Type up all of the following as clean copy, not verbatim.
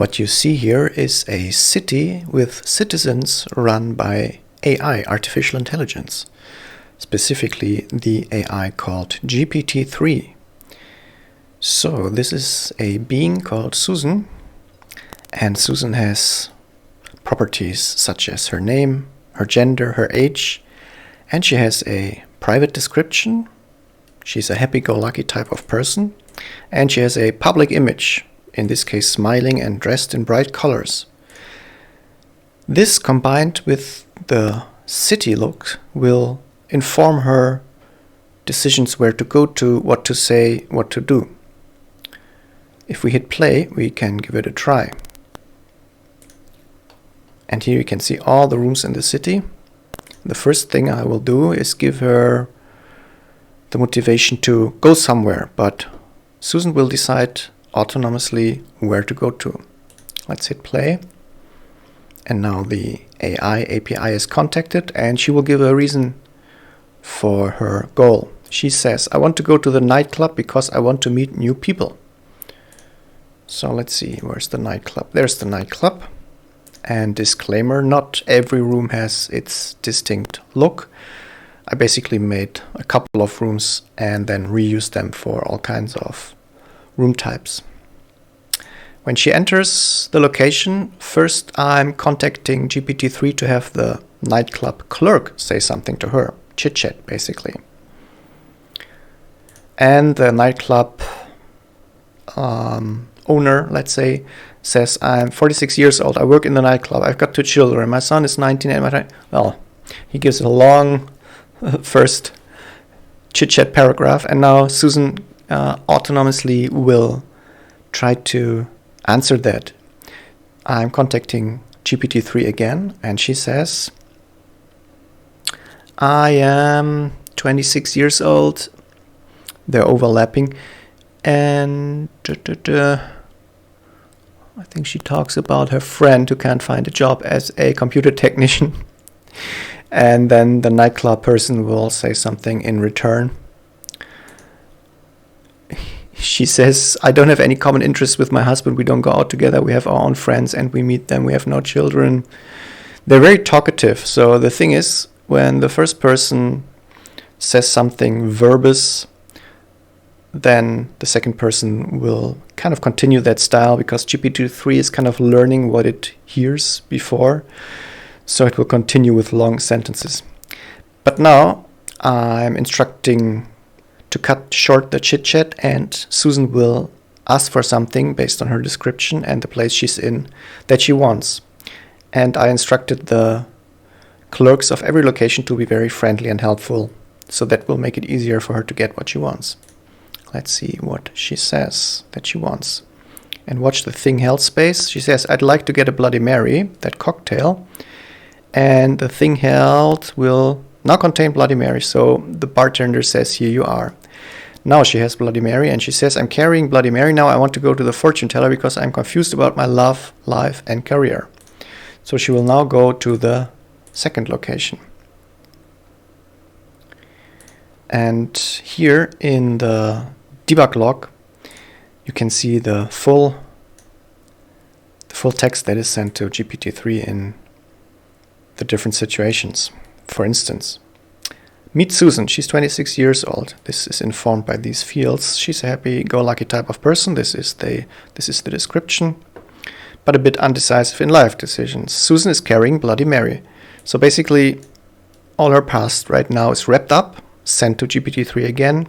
What you see here is a city with citizens run by AI, artificial intelligence, specifically the AI called GPT-3. So this is a being called Susan, and Susan has properties such as her name, her gender, her age, and she has a private description. She's a happy-go-lucky type of person, and she has a public image, in this case smiling and dressed in bright colors. This combined with the city look will inform her decisions where to go to, what to say, what to do. If we hit play, we can give it a try. And here you can see all the rooms in the city. The first thing I will do is give her the motivation to go somewhere, but Susan will decide autonomously where to go to. Let's hit play. And now the AI API is contacted, and she will give a reason for her goal. She says, I want to go to the nightclub because I want to meet new people. So let's see, where's the nightclub? There's the nightclub. And disclaimer, not every room has its distinct look. I basically made a couple of rooms and then reused them for all kinds of room types. When she enters the location, first I'm contacting GPT-3 to have the nightclub clerk say something to her. Chit-chat, basically. And the nightclub owner, let's say, says, I'm 46 years old, I work in the nightclub, I've got 2 children, my son is 19, and he gives a long first chit-chat paragraph, and now Susan autonomously will try to answer that. I'm contacting GPT-3 again, and she says, I am 26 years old, they're overlapping, and I think she talks about her friend who can't find a job as a computer technician. And then the nightclub person will say something in return. She says, I don't have any common interests with my husband. We don't go out together. We have our own friends and we meet them. We have no children. They're very talkative. So the thing is, when the first person says something verbose, then the second person will kind of continue that style, because GPT-3 is kind of learning what it hears before. So it will continue with long sentences. But now I'm instructing to cut short the chit-chat, and Susan will ask for something based on her description and the place she's in that she wants. And I instructed the clerks of every location to be very friendly and helpful. So that will make it easier for her to get what she wants. Let's see what she says that she wants. And watch the thing held space. She says, I'd like to get a Bloody Mary, that cocktail. And the thing held will now contain Bloody Mary. So the bartender says, here you are. Now she has Bloody Mary, and she says, I'm carrying Bloody Mary now. I want to go to the fortune teller because I'm confused about my love, life, and career. So she will now go to the second location. And here in the debug log, you can see the full text that is sent to GPT-3 in the different situations. For instance, meet Susan. She's 26 years old. This is informed by these fields. She's a happy-go-lucky type of person. This is the description, but a bit undecisive in life decisions. Susan is carrying Bloody Mary. So basically, all her past right now is wrapped up, sent to GPT-3 again,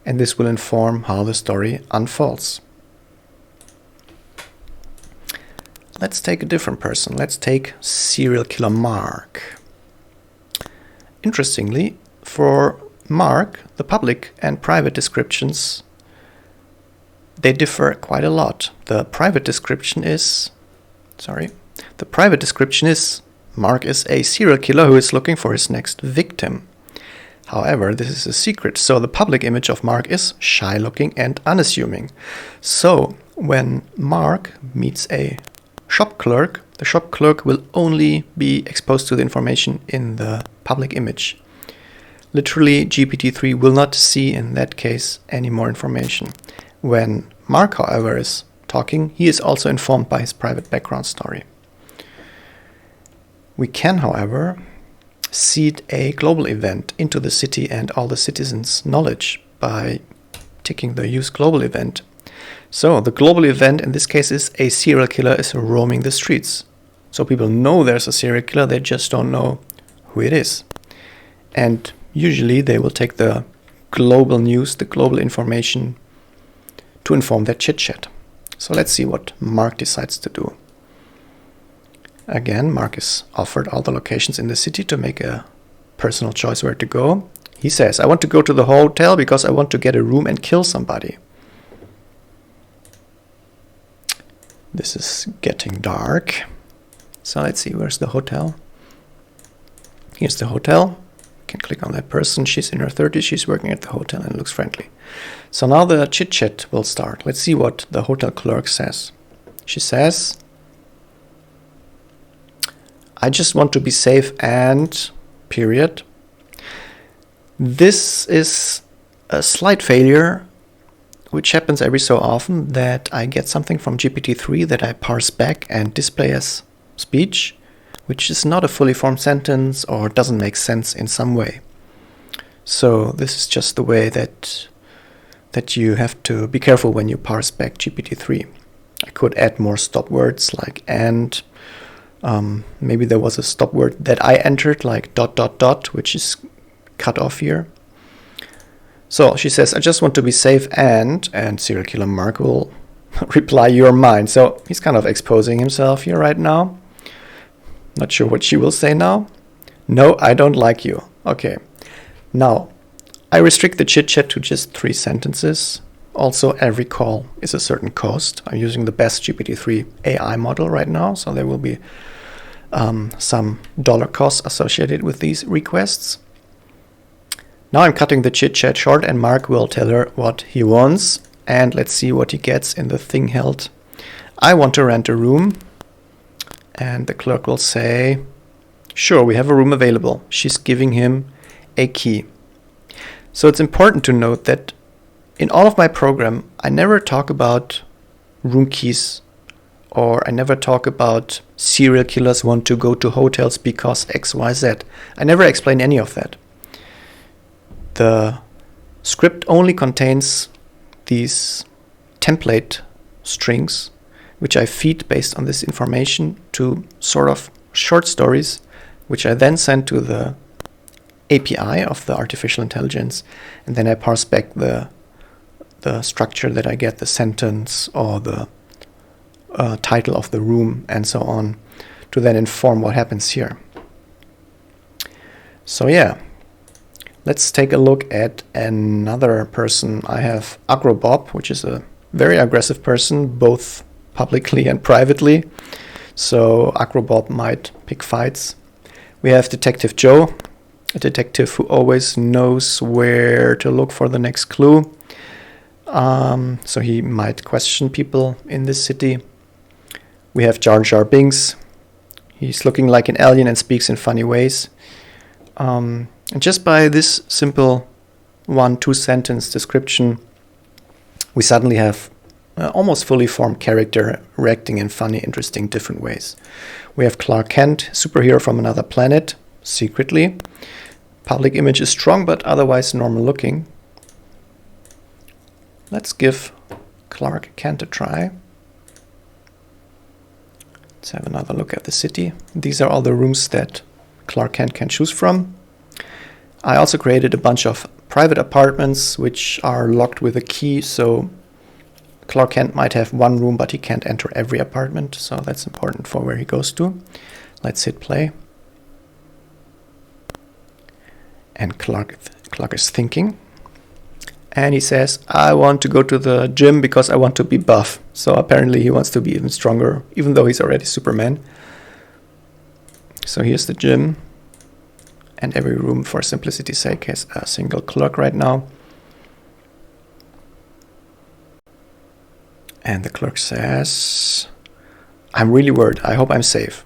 and this will inform how the story unfolds. Let's take a different person. Let's take serial killer Mark. Interestingly, for Mark, the public and private descriptions, they differ quite a lot. The private description is Mark is a serial killer who is looking for his next victim. However, this is a secret, so the public image of Mark is shy-looking and unassuming. So, when Mark meets a shop clerk, the shop clerk will only be exposed to the information in the public image. Literally, GPT-3 will not see, in that case, any more information. When Mark, however, is talking, he is also informed by his private background story. We can, however, seed a global event into the city and all the citizens' knowledge by ticking the use global event. So the global event in this case is a serial killer is roaming the streets. So people know there's a serial killer, they just don't know who it is. And usually they will take the global news, the global information to inform their chit-chat. So let's see what Mark decides to do. Again, Mark is offered all the locations in the city to make a personal choice where to go. He says, I want to go to the hotel because I want to get a room and kill somebody. This is getting dark. So let's see, where's the hotel? Here's the hotel. You can click on that person. She's in her 30s. She's working at the hotel and looks friendly. So now the chit-chat will start. Let's see what the hotel clerk says. She says, I just want to be safe and period. This is a slight failure, which happens every so often, that I get something from GPT-3 that I parse back and display as speech, which is not a fully formed sentence or doesn't make sense in some way. So this is just the way that you have to be careful when you parse back GPT-3. I could add more stop words like and. Maybe there was a stop word that I entered like ... which is cut off here. So she says, I just want to be safe and serial killer Mark will reply, you're mine. So he's kind of exposing himself here right now. Not sure what she will say now. No, I don't like you. Okay. Now, I restrict the chit-chat to just 3 sentences. Also, every call is a certain cost. I'm using the best GPT-3 AI model right now, so there will be some dollar costs associated with these requests. Now I'm cutting the chit-chat short and Mark will tell her what he wants. And let's see what he gets in the thing held. I want to rent a room. And the clerk will say, sure, we have a room available. She's giving him a key. So it's important to note that in all of my program, I never talk about room keys or I never talk about serial killers want to go to hotels because X, Y, Z. I never explain any of that. The script only contains these template strings, which I feed based on this information to sort of short stories, which I then send to the API of the artificial intelligence, and then I parse back the structure that I get, the sentence or the title of the room and so on, to then inform what happens here. So yeah, let's take a look at another person. I have Agrobob, which is a very aggressive person, both publicly and privately. So Agrobob might pick fights. We have Detective Joe, a detective who always knows where to look for the next clue. So he might question people in this city. We have Jar Jar Binks. He's looking like an alien and speaks in funny ways. And just by this simple 1-2 sentence description, we suddenly have almost fully formed character reacting in funny, interesting, different ways. We have Clark Kent, superhero from another planet, secretly. Public image is strong, but otherwise normal looking. Let's give Clark Kent a try. Let's have another look at the city. These are all the rooms that Clark Kent can choose from. I also created a bunch of private apartments which are locked with a key, so Clark Kent might have one room, but he can't enter every apartment, so that's important for where he goes to. Let's hit play. And Clark is thinking. And he says, I want to go to the gym because I want to be buff. So apparently he wants to be even stronger, even though he's already Superman. So here's the gym. And every room, for simplicity's sake, has a single clerk right now. And the clerk says, I'm really worried. I hope I'm safe.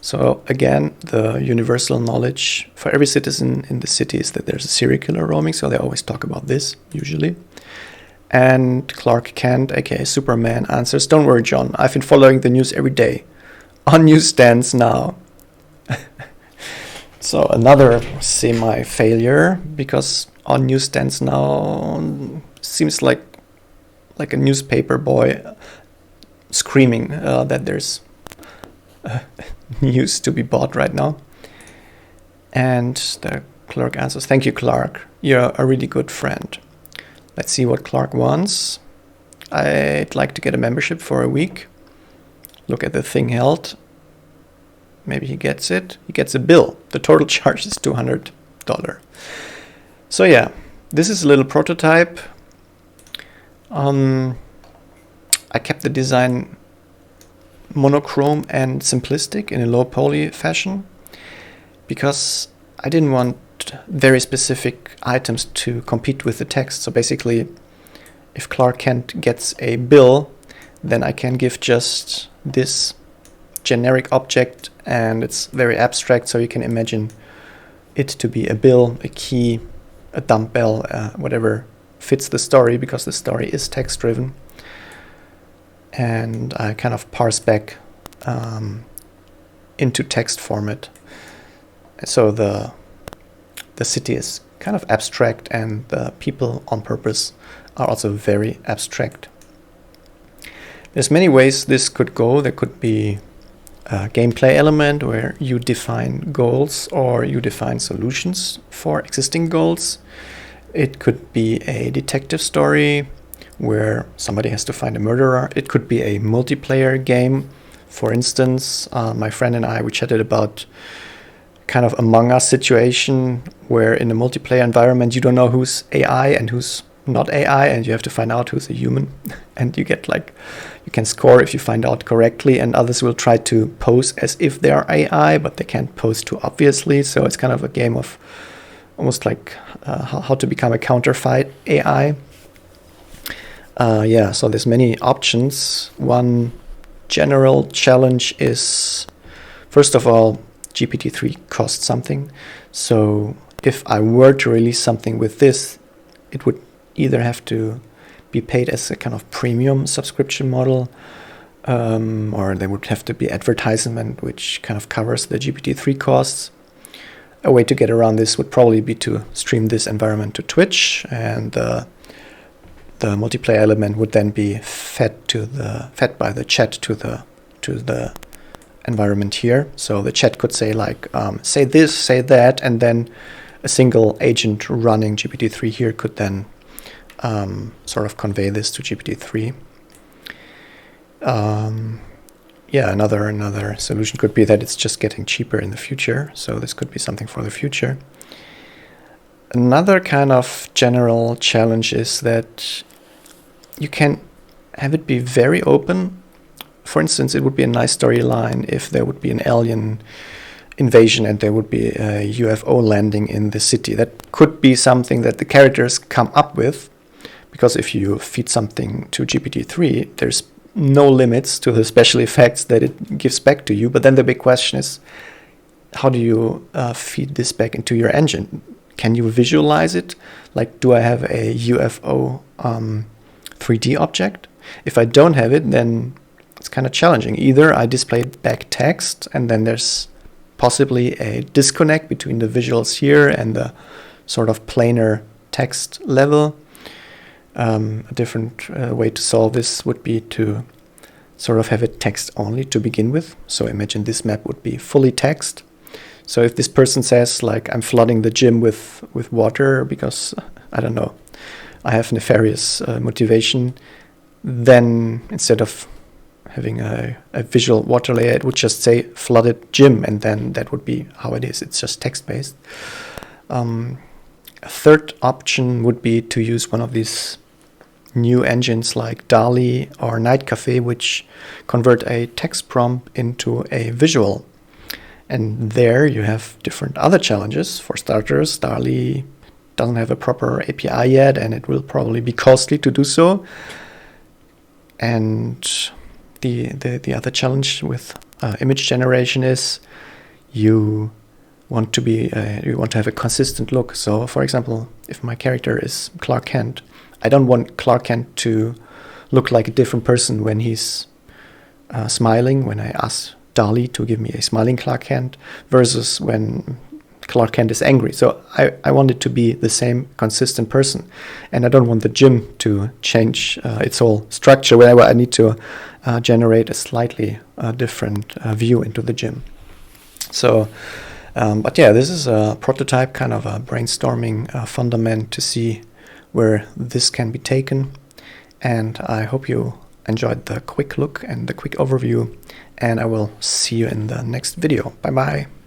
So again, the universal knowledge for every citizen in the city is that there's a serial killer roaming. So they always talk about this, usually. And Clark Kent, aka Superman, answers, "Don't worry, John. I've been following the news every day. On newsstands now." So another semi-failure, because on newsstands now seems like a newspaper boy screaming that there's news to be bought right now. And the clerk answers, "Thank you, Clark. You're a really good friend." Let's see what Clark wants. "I'd like to get a membership for a week. Look at the thing held." Maybe he gets it. He gets a bill. The total charge is $200. So yeah, this is a little prototype. I kept the design monochrome and simplistic in a low poly fashion, because I didn't want very specific items to compete with the text. So basically, if Clark Kent gets a bill, then I can give just this generic object, and it's very abstract, so you can imagine it to be a bill, a key, a dumbbell, whatever fits the story, because the story is text driven. And I kind of parse back into text format. So the city is kind of abstract, and the people on purpose are also very abstract. There's many ways this could go. There could be a gameplay element where you define goals or you define solutions for existing goals. It could be a detective story where somebody has to find a murderer. It could be a multiplayer game. For instance, my friend and I, we chatted about kind of Among Us situation where in a multiplayer environment you don't know who's AI and who's not AI, and you have to find out who's a human. And you get you can score if you find out correctly, and others will try to pose as if they are AI, but they can't pose too obviously. So it's kind of a game of almost like how to become a counterfeit AI. So there's many options. One general challenge is, first of all, GPT-3 costs something. So if I were to release something with this, it would either have to be paid as a kind of premium subscription model, or there would have to be advertisement which kind of covers the GPT-3 costs. A way to get around this would probably be to stream this environment to Twitch, and the multiplayer element would then be fed by the chat to the environment here. So the chat could say say this, say that, and then a single agent running GPT-3 here could then sort of convey this to GPT-3. Another solution could be that it's just getting cheaper in the future. So this could be something for the future. Another kind of general challenge is that you can have it be very open. For instance, it would be a nice storyline if there would be an alien invasion and there would be a UFO landing in the city. That could be something that the characters come up with, because if you feed something to GPT-3, there's no limits to the special effects that it gives back to you. But then the big question is, how do you feed this back into your engine? Can you visualize it? Like, do I have a UFO 3D object? If I don't have it, then it's kind of challenging. Either I display back text, and then there's possibly a disconnect between the visuals here and the sort of planar text level. A different way to solve this would be to sort of have it text only to begin with. So imagine this map would be fully text. So if this person says, I'm flooding the gym with water because, I don't know, I have nefarious motivation, then instead of having a visual water layer, it would just say flooded gym, and then that would be how it is. It's just text-based. A third option would be to use one of these new engines like DALL-E or Night Cafe, which convert a text prompt into a visual. And there you have different other challenges. For starters, DALL-E doesn't have a proper API yet, and it will probably be costly to do so. And the other challenge with image generation is you want to have a consistent look. So, for example, if my character is Clark Kent, I don't want Clark Kent to look like a different person when he's smiling, when I ask DALL-E to give me a smiling Clark Kent, versus when Clark Kent is angry. So I want it to be the same consistent person. And I don't want the gym to change its whole structure whenever I need to generate a slightly different view into the gym. So, but yeah, this is a prototype, kind of a brainstorming fundament to see where this can be taken. And I hope you enjoyed the quick look and the quick overview. And I will see you in the next video. Bye bye.